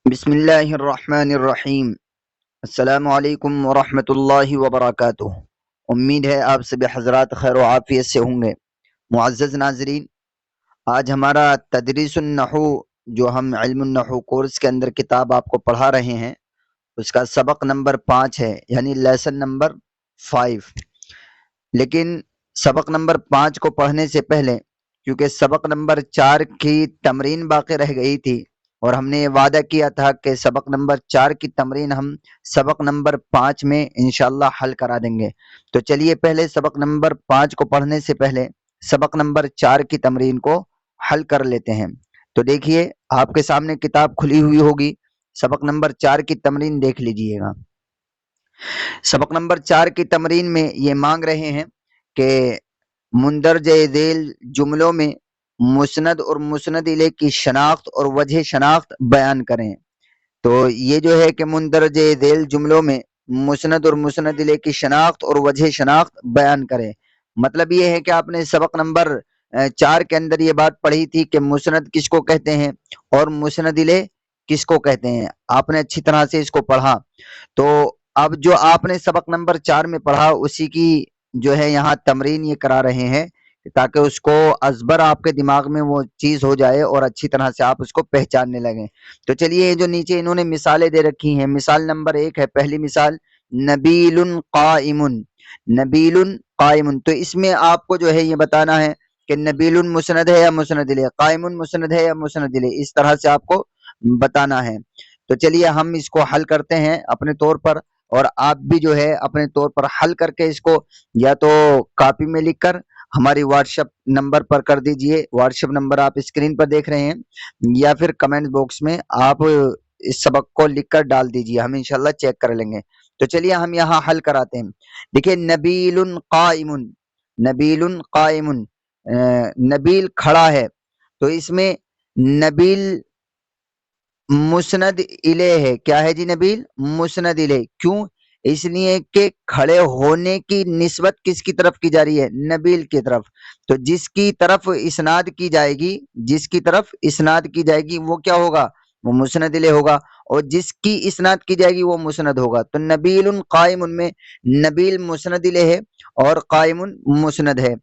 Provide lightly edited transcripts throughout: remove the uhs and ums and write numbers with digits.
بسم اللہ الرحمن الرحیم۔ السلام علیکم ورحمۃ اللہ وبرکاتہ۔ امید ہے آپ سب حضرات خیر و عافیت سے ہوں گے۔ معزز ناظرین، آج ہمارا تدریس النحو جو ہم علم النحو کورس کے اندر کتاب آپ کو پڑھا رہے ہیں اس کا سبق نمبر 5 ہے، یعنی لیسن نمبر 5۔ لیکن سبق نمبر 5 کو پڑھنے سے پہلے، کیونکہ سبق نمبر 4 کی تمرین باقی رہ گئی تھی اور ہم نے یہ وعدہ کیا تھا کہ سبق نمبر 4 کی تمرین ہم سبق نمبر 5 میں انشاءاللہ حل کرا دیں گے۔ تو چلیے پہلے سبق نمبر 5 کو پڑھنے سے پہلے سبق نمبر 4 کی تمرین کو حل کر لیتے ہیں۔ تو دیکھیے آپ کے سامنے کتاب کھلی ہوئی ہوگی، سبق نمبر 4 کی تمرین دیکھ لیجئے گا۔ سبق نمبر 4 کی تمرین میں یہ مانگ رہے ہیں کہ مندرجہ ذیل جملوں میں مسند اور مسند الیہ کی شناخت اور وجہ شناخت بیان کریں۔ تو یہ جو ہے کہ مندرجہ ذیل جملوں میں مسند اور مسند الیہ کی شناخت اور وجہ شناخت بیان کریں۔ مطلب یہ ہے کہ آپ نے سبق نمبر 4 کے اندر یہ بات پڑھی تھی کہ مسند کس کو کہتے ہیں اور مسند الیہ کس کو کہتے ہیں، آپ نے اچھی طرح سے اس کو پڑھا۔ تو اب جو آپ نے سبق نمبر 4 میں پڑھا اسی کی جو ہے یہاں تمرین یہ کرا رہے ہیں تاکہ اس کو ازبر آپ کے دماغ میں وہ چیز ہو جائے اور اچھی طرح سے آپ اس کو پہچاننے لگیں۔ تو چلیے یہ جو نیچے انہوں نے مثالیں دے رکھی ہیں، مثال نمبر 1 ہے، پہلی مثال نبیل قائم۔ نبیل قائم، تو اس میں آپ کو جو ہے یہ بتانا ہے کہ نبیل مسند ہے یا مسند الیہ، قائم مسند ہے یا مسند الیہ، اس طرح سے آپ کو بتانا ہے۔ تو چلیے ہم اس کو حل کرتے ہیں اپنے طور پر، اور آپ بھی جو ہے اپنے طور پر حل کر کے اس کو یا تو کاپی میں لکھ کر ہماری واٹس ایپ نمبر پر کر دیجئے، واٹس ایپ نمبر آپ اسکرین پر دیکھ رہے ہیں، یا پھر کمنٹ باکس میں آپ اس سبق کو لکھ کر ڈال دیجئے، ہم انشاءاللہ چیک کر لیں گے۔ تو چلیے ہم یہاں حل کراتے ہیں۔ دیکھیں نبیل قائم، نبیل قائم، نبیل کھڑا ہے، تو اس میں نبیل مسند الیہ ہے، کیا ہے جی؟ نبیل مسند الیہ۔ کیوں؟ اس لیے کہ کھڑے ہونے کی نسبت کس کی طرف کی جا رہی ہے؟ نبیل کی طرف۔ تو جس کی طرف اسناد کی جائے گی، جس کی طرف اسناد کی جائے گی وہ کیا ہوگا؟ وہ مسند الیہ ہوگا، اور جس کی اسناد کی جائے گی وہ مسند ہوگا۔ تو نبیل قائم میں نبیل مسند الیہ ہے اور قائم مسند ہے۔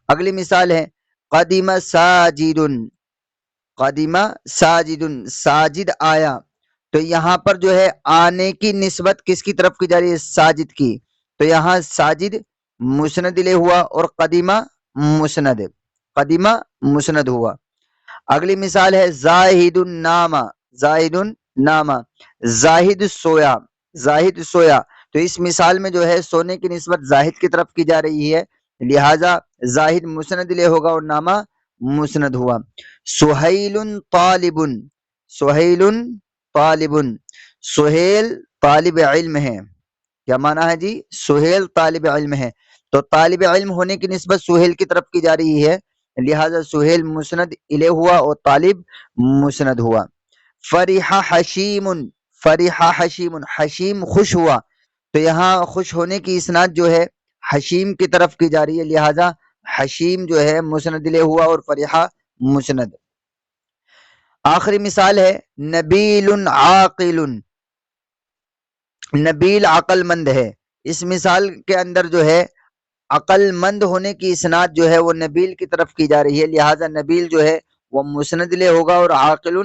اگلی مثال ہے قدیم ساجد، قدیمہ ساجد، ساجد آیا، تو یہاں پر جو ہے آنے کی نسبت کس کی طرف کی جا رہی ہے؟ ساجد کی۔ تو یہاں ساجد مسند الیہ ہوا اور قدیمہ مسند، قدیمہ مسند ہوا۔ اگلی مثال ہے زاہد نام، زاہد نام، زاہد سویا، زاہد سویا، تو اس مثال میں جو ہے سونے کی نسبت زاہد کی طرف کی جا رہی ہے، لہذا زاہد مسند الیہ ہوگا اور نامہ مسند ہوا۔ سہیل طالب، سہیل طالب، سہیل طالب علم ہے، کیا معنی ہے جی؟ سہیل طالب علم ہے، تو طالب علم ہونے کی نسبت سہیل کی طرف کی جا رہی ہے، لہذا سہیل مسند الیہ ہوا اور طالب مسند ہوا۔ فرح حشیم، فرح حشیم، حشیم خوش ہوا، تو یہاں خوش ہونے کی اسناد جو ہے حشیم کی طرف کی جا رہی ہے، لہذا حشیم جو ہے مسند الیہ ہوا اور فرحہ مسند۔ آخری مثال ہے نبیل عاقل، نبیل عقل مند ہے۔ اس مثال کے اندر جو ہے عقل مند ہونے کی اسناد جو ہے وہ نبیل کی طرف کی جا رہی ہے، لہذا نبیل جو ہے وہ مسند الیہ ہوگا اور عاقل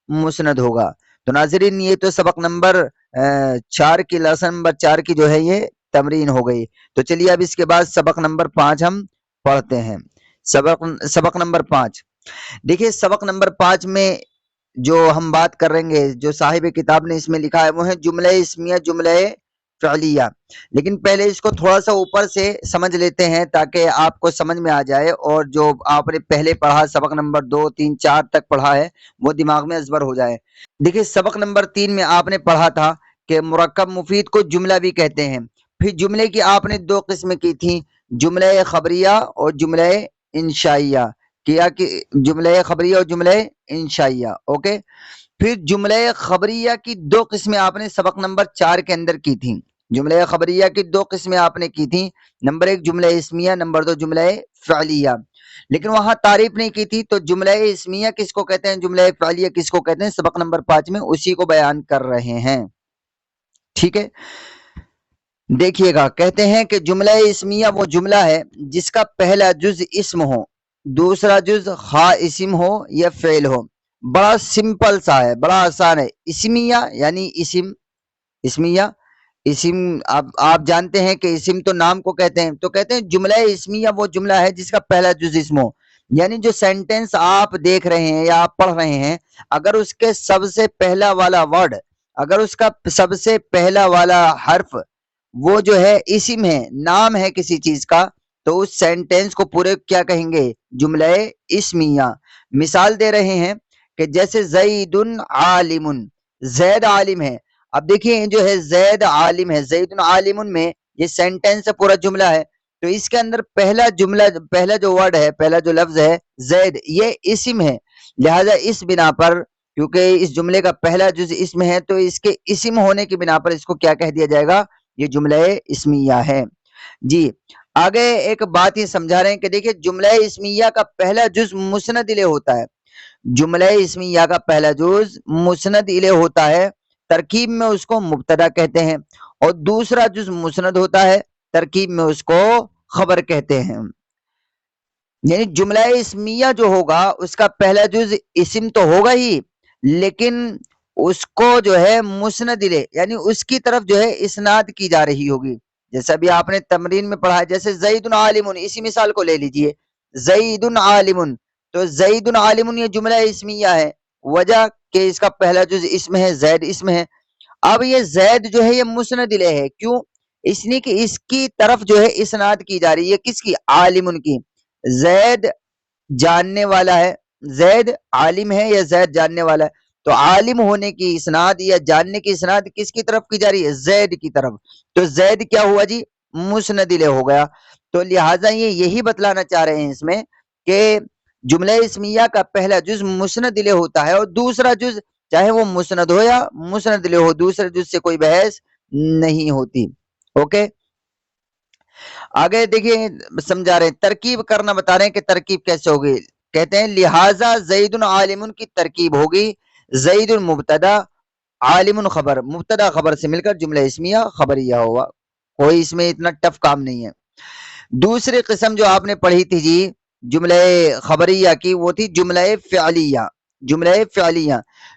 مسند ہوگا۔ تو ناظرین یہ تو سبق نمبر 4 کی، لیسن نمبر 4 کی جو ہے یہ تمرین ہو گئی۔ تو چلیے اب اس کے بعد سبق نمبر 5 ہم پڑھتے ہیں۔ سبق نمبر 5 دیکھیے، سبق نمبر 5 میں جو ہم بات کر رہیں گے، جو صاحب کتاب نے اس میں لکھا ہے وہ ہے جملہ اسمیہ، جملہ فعلیہ۔ لیکن پہلے اس کو تھوڑا سا اوپر سے سمجھ لیتے ہیں تاکہ آپ کو سمجھ میں آ جائے، اور جو آپ نے پہلے پڑھا سبق نمبر 2 3 4 تک پڑھا ہے وہ دماغ میں ازبر ہو جائے۔ دیکھیے سبق نمبر 3 میں آپ نے پڑھا تھا کہ مرکب مفید کو جملہ بھی کہتے ہیں۔ پھر جملے کی آپ نے 2 قسمیں کی تھیں، جملہ خبریہ اور جملہ انشائیہ، کیا کہ جملہ خبریہ اور جملہ انشائیہ، اوکے۔ پھر جملہ خبریہ کی 2 قسمیں آپ نے سبق نمبر 4 کے اندر کی تھیں۔ جملہ خبریہ کی 2 قسمیں آپ نے کی تھیں، نمبر 1 جملہ اسمیہ، نمبر 2 جملہ فعلیہ۔ لیکن وہاں تعریف نہیں کی تھی. تو جملہ اسمیہ کس کو کہتے ہیں, جملہ فعلیہ کس کو کہتے ہیں, سبق نمبر 5 میں اسی کو بیان کر رہے ہیں. ٹھیک ہے, دیکھیے گا, کہتے ہیں کہ جملہ اسمیہ وہ جملہ ہے جس کا پہلا جز اسم ہو, دوسرا جز خواہ اسم ہو یا فعل ہو. بڑا سمپل سا ہے, بڑا آسان ہے. اسمیہ یعنی اسم, اسمیہ اسم آپ جانتے ہیں کہ اسم تو نام کو کہتے ہیں. تو کہتے ہیں جملہ اسمیہ وہ جملہ ہے جس کا پہلا جز اسم ہو, یعنی جو سینٹنس آپ دیکھ رہے ہیں یا آپ پڑھ رہے ہیں, اگر اس کے سب سے پہلا والا ورڈ, اگر اس کا سب سے پہلا والا حرف وہ جو ہے اسم ہے, نام ہے کسی چیز کا, تو اس سینٹنس کو پورے کیا کہیں گے, جملہ اسمیہ. مثال دے رہے ہیں کہ جیسے زید عالم, زید عالم ہے. اب دیکھیے جو ہے زید عالم ہے, زید عالم میں یہ سینٹنس پورا جملہ ہے. تو اس کے اندر پہلا جملہ, پہلا جو ورڈ ہے, پہلا جو لفظ ہے زید, یہ اسم ہے. لہذا اس بنا پر, کیونکہ اس جملے کا پہلا جز اسم ہے, تو اس کے اسم ہونے کی بنا پر اس کو کیا کہہ دیا جائے گا, یہ جملہ اسمیہ ہے. جی آگے ایک بات یہ سمجھا رہے ہیں کہ دیکھیں جملہ اسمیہ کا پہلا جز مسند الیہ ہوتا ہے. جملہ اسمیہ کا پہلا جز مسند الیہ ہوتا ہے, ترکیب میں اس کو مبتدا کہتے ہیں, اور دوسرا جز مسند ہوتا ہے, ترکیب میں اس کو خبر کہتے ہیں. یعنی جملہ اسمیہ جو ہوگا اس کا پہلا جز اسم تو ہوگا ہی, لیکن اس کو جو ہے مسند الیہ یعنی اس کی طرف جو ہے اسناد کی جا رہی ہوگی. جیسا بھی آپ نے تمرین میں پڑھا ہے, جیسے زید عالم, اسی مثال کو لے لیجئے, زید عالم, تو زید عالم یہ جملہ اسمیہ ہے, وجہ کہ اس کا پہلا جز اسم ہے, زید اسم ہے. اب یہ زید جو ہے یہ مسند الیہ ہے, کیوں, اس لیے کہ اس کی طرف جو ہے اسناد کی جا رہی ہے, کس کی, عالم کی. زید جاننے والا ہے, زید عالم ہے یا زید جاننے والا ہے, تو عالم ہونے کی اسناد یا جاننے کی اسناد کس کی طرف کی جا رہی ہے, زید کی طرف. تو زید کیا ہوا جی, مسند الیہ ہو گیا. تو لہٰذا یہ یہی بتلانا چاہ رہے ہیں اس میں کہ جملہ اسمیہ کا پہلا جز مسند الیہ ہوتا ہے, اور دوسرا جز چاہے وہ مسند ہو یا مسند الیہ ہو, دوسرے جز سے کوئی بحث نہیں ہوتی. اوکے, آگے دیکھیے سمجھا رہے ہیں, ترکیب کرنا بتا رہے ہیں کہ ترکیب کیسے ہوگی. کہتے ہیں لہذا زید عالم کی ترکیب ہوگی زید مبتدا عالم خبر, مبتدا خبر سے مل کر جملہ اسمیہ خبریہ ہوا. کوئی اس میں اتنا ٹف کام نہیں ہے. دوسری قسم جو آپ نے پڑھی تھی جی جملہ خبریہ کی, وہ تھی جملہ فعلیہ. جملہ فعلیہ,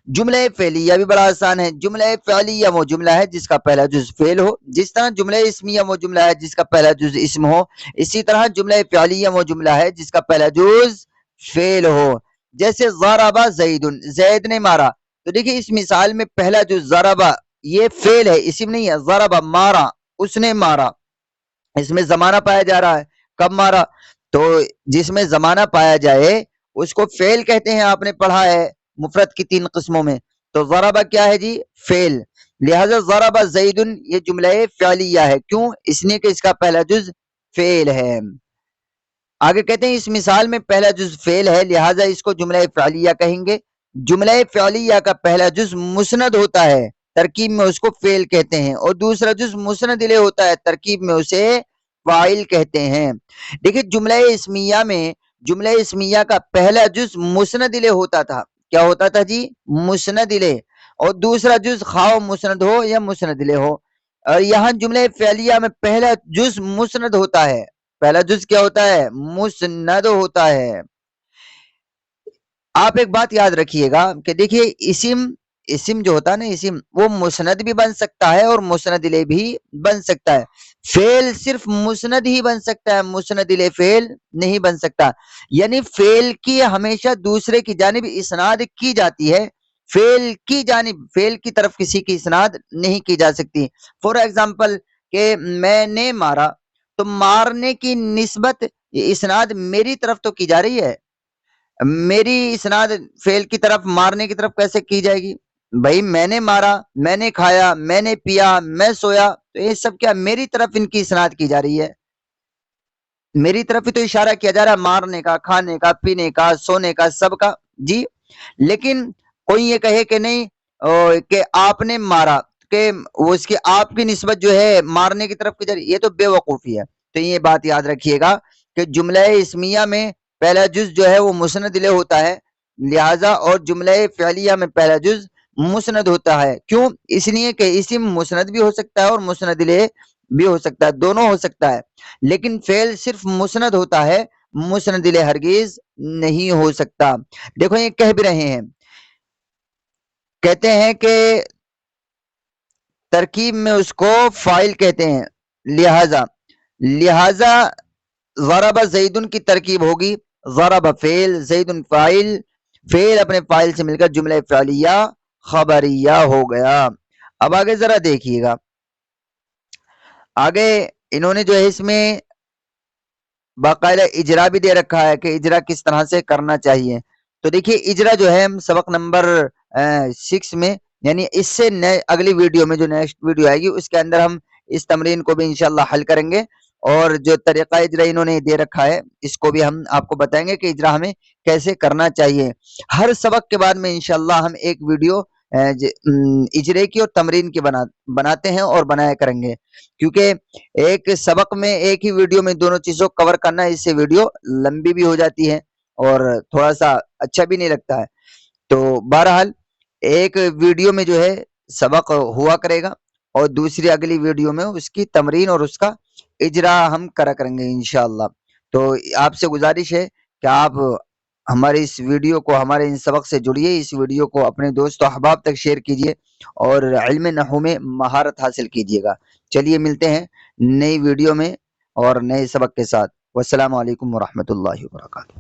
جملہ فعلیہ بھی بڑا آسان ہے. جملہ فعلیہ وہ جملہ ہے جس کا پہلا جز فعل ہو, جس طرح جملہ اسمیہ وہ جملہ ہے جس کا پہلا جز اسم ہو, اسی طرح جملہ فعلیہ وہ جملہ ہے جس کا پہلا جز فعل ہو. جیسے ضرب زید, زید نے مارا, تو دیکھیں اس مثال میں پہلا جو ضرب یہ فعل ہے, اسم نہیں ہے. ضرب مارا, اس نے مارا, اس میں زمانہ پایا جا رہا ہے, کب مارا, تو جس میں زمانہ پایا جائے اس کو فعل کہتے ہیں. آپ نے پڑھا ہے مفرد کی 3 قسموں میں, تو ضرب کیا ہے جی, فعل. لہذا ضرب زید یہ جملہ فعلیہ ہے, کیوں, اس لیے کہ اس کا پہلا جز فعل ہے. آگے کہتے ہیں اس مثال میں پہلا جز فعل ہے, لہذا اس کو جملہ فعلیہ کہیں گے. جملہ فعلیہ کا پہلا جز مسند ہوتا ہے, ترکیب میں اس کو فعل کہتے ہیں, اور دوسرا جز مسند الیہ ہوتا ہے, ترکیب میں اسے فاعل کہتے ہیں. دیکھیں جملہ اسمیہ میں, جملہ اسمیہ کا پہلا جز مسند الیہ ہوتا تھا. کیا ہوتا تھا جی, مسند الیہ, اور دوسرا جز خواہ مسند ہو یا مسند الیہ ہو. اور یہاں جملہ فعلیہ میں پہلا جز مسند ہوتا ہے, پہلا جز کیا ہوتا ہے, مسند ہوتا ہے. آپ ایک بات یاد رکھیے گا کہ دیکھیے اسم جو ہوتا ہے نا, اسم وہ مسند بھی بن سکتا ہے اور مسند الیہ بھی بن سکتا ہے. فعل صرف مسند ہی بن سکتا ہے, مسند الیہ فعل نہیں بن سکتا. یعنی فعل کی ہمیشہ دوسرے کی جانب اسناد کی جاتی ہے, فعل کی جانب, فعل کی طرف کسی کی اسناد نہیں کی جا سکتی. فور ایگزامپل کہ میں نے مارا, تو مارنے کی نسبت اسناد میری طرف تو کی جا رہی ہے, میری اسناد فعل کی طرف, مارنے کی طرف کیسے کی جائے گی بھائی, میں نے مارا, میں نے کھایا, میں نے پیا, میں سویا, تو یہ سب کیا میری طرف ان کی اسناد کی جا رہی ہے, میری طرف ہی تو اشارہ کیا جا رہا ہے, مارنے کا, کھانے کا, پینے کا, سونے کا, سب کا جی. لیکن کوئی یہ کہے کہ نہیں کہ آپ نے مارا, کہ اس کی آپ کی نسبت جو ہے مارنے کی طرف کی جا رہی ہے, یہ تو بے وقوفی ہے. تو یہ بات یاد رکھیے گا کہ جملہ اسمیہ میں پہلا جز جو ہے وہ مسند الیہ ہوتا ہے، لہذا اور جملہ فعلیہ میں پہلا جز مسند ہوتا ہے. کیوں؟ اس لیے کہ اسم مسند بھی ہو سکتا ہے اور مسند الیہ بھی ہو سکتا ہے، دونوں ہو سکتا ہے، لیکن فعل صرف مسند ہوتا ہے، مسند الیہ ہرگز نہیں ہو سکتا. دیکھو یہ کہہ بھی رہے ہیں، کہتے ہیں کہ ترکیب میں اس کو فاعل کہتے ہیں، لہذا ضرب زیدن کی ترکیب ہوگی، ضرب فعل زیدن فاعل، فعل اپنے فاعل سے مل کر جملہ فعلیہ خبریہ ہو گیا. اب آگے ذرا دیکھیے گا، آگے انہوں نے جو ہے اس میں باقاعدہ اجرا بھی دے رکھا ہے کہ اجرا کس طرح سے کرنا چاہیے. تو دیکھیے اجرا جو ہے سبق نمبر 6 میں، یعنی اس سے اگلی ویڈیو میں جو نیکسٹ ویڈیو آئے گی اس کے اندر ہم اس تمرین کو بھی انشاءاللہ حل کریں گے، اور جو طریقہ اجرا انہوں نے دے رکھا ہے اس کو بھی ہم آپ کو بتائیں گے کہ اجرا ہمیں کیسے کرنا چاہیے. ہر سبق کے بعد میں انشاءاللہ ہم ایک ویڈیو اجرے کی اور تمرین کی بناتے ہیں اور بنایا کریں گے، کیونکہ ایک سبق میں ایک ہی ویڈیو میں دونوں چیزوں کو کور کرنا، اس سے ویڈیو لمبی بھی ہو جاتی ہے اور تھوڑا سا اچھا بھی نہیں لگتا ہے. تو بہرحال ایک ویڈیو میں جو ہے سبق ہوا کرے گا اور دوسری اگلی ویڈیو میں اس کی تمرین اور اس کا اجرا ہم کرا کریں گے انشاءاللہ. تو آپ سے گزارش ہے کہ آپ ہمارے اس ویڈیو کو، ہمارے ان سبق سے جڑیے، اس ویڈیو کو اپنے دوست و احباب تک شیئر کیجیے اور علم نحو میں مہارت حاصل کیجیے گا. چلیے ملتے ہیں نئی ویڈیو میں اور نئے سبق کے ساتھ. والسلام علیکم ورحمۃ اللہ وبرکاتہ.